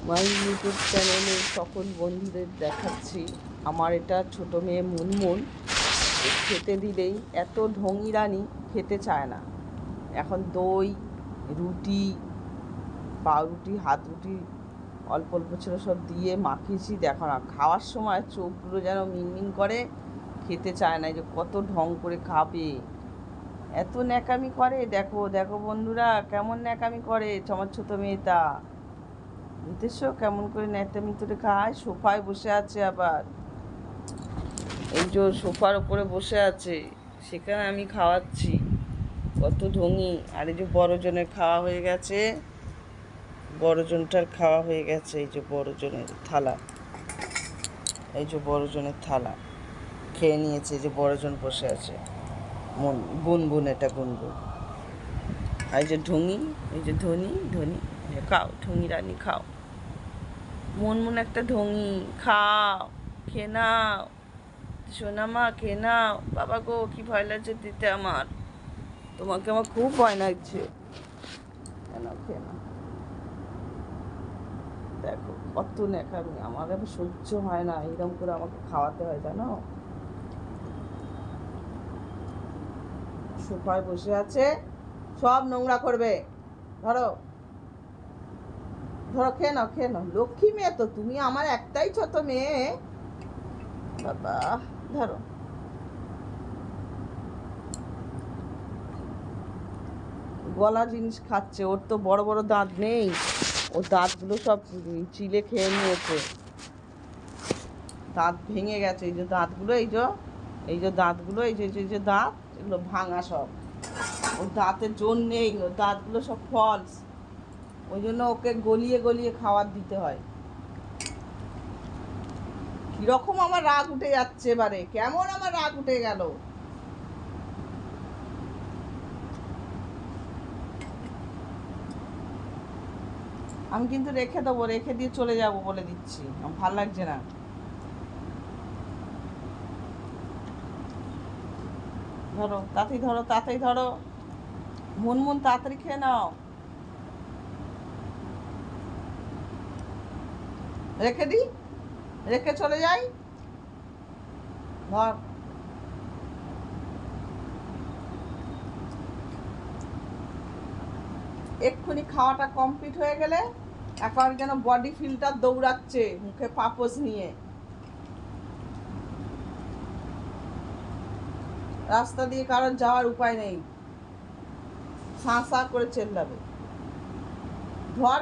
My YouTube চ্যানেলে সকল বন্ধুদের দেখাচ্ছি আমার এটা ছোটো মেয়ে মুনমুন। খেতে দিলেই এত ঢঙি রানী, খেতে চায় না। এখন দই, রুটি, পাউরুটি, হাত রুটি অল্প অল্প ছিল সব দিয়ে মাখিয়েছি। দেখো না, খাওয়ার সময় চোখগুলো যেন মিনমিন করে, খেতে চায় না। এই যে কত ঢং করে খাবে, এত ন্যাকামি করে। দেখো দেখো বন্ধুরা, কেমন ন্যাকামি করে আমার ছোটো মেয়েটা। বুঝতেছো কেমন করে ন্যাকামি করে খায়? সোফায় বসে আছে, আবার এই যে সোফার ওপরে বসে আছে, সেখানে আমি খাওয়াচ্ছি। কত ঢঙি। আর এই যে বড়জনের খাওয়া হয়ে গেছে, বড়জনটার খাওয়া হয়ে গেছে। এই যে বড়জনের থালা, এই যে বড়জনের থালা খেয়ে নিয়েছে। এই যে বড়জন বসে আছে, গুনগুন, এটা গুনগুন। আর এই যে ঢঙি, এই যে ধনী ধনী, খাও ঢঙি রানী খাও। মন একটা ঢঙি, খাও, খেয়ে নাও সোনা মা, খেয়ে নাও। বাবা গো, কি ভয় লাগছে দিতে আমার, তোমাকে আমার খুব ভয় লাগছে। কেন খেয়ে নাও। দেখো কত ন্যাকামি, আমার আবার সহ্য হয় না, এরকম করে আমাকে খাওয়াতে হয় জানো। সোফায় বসে আছে, সব নোংরা করবে। ধরো ধরো, খেয়ে নাও খেয়ে নাও। লক্ষ্মী মেয়ে তো তুমি, আমার একটাই ছোট মেয়ে। বাবা, ধরো। গলা জিনিস খাচ্ছে, ওর তো বড় বড় দাঁত নেই, ওর দাঁতগুলো সব চিলে খেয়ে নিয়েছে। দাঁত ভেঙে গেছে, এই যে দাঁতগুলো, এই যে এই যে দাঁতগুলো, এই যে এই যে দাঁত, এগুলো ভাঙা সব। ওর দাঁতের জোর নেই, ওর দাঁতগুলো সব ফলস। ওই জন্য ওকে গলিয়ে গলিয়ে খাবার দিতে হয়। কিরকম আমার রাগ উঠে যাচ্ছে এবারে, কেমন আমার রাগ উঠে গেল। আমি কিন্তু রেখে দেবো, রেখে দিয়ে চলে যাব বলে দিচ্ছি, আমার ভাল লাগছে না। ধরো তাড়াতাড়ি, ধরো তাড়াতাড়ি, ধরো মুনমুন, তাড়াতাড়ি খেয়ে নাও। রেখে দিই, রেখে চলে যাই। ধর, এক্ষুনি খাওয়াটা কমপ্লিট হয়ে গেলে এখন যেন বডি ফিল্টার দৌড়াচ্ছে মুখে পাপোশ নিয়ে, রাস্তা দিয়ে কারোর যাওয়ার উপায় নেই, সাঁ সাঁ করে চেল্লাবে। ধর।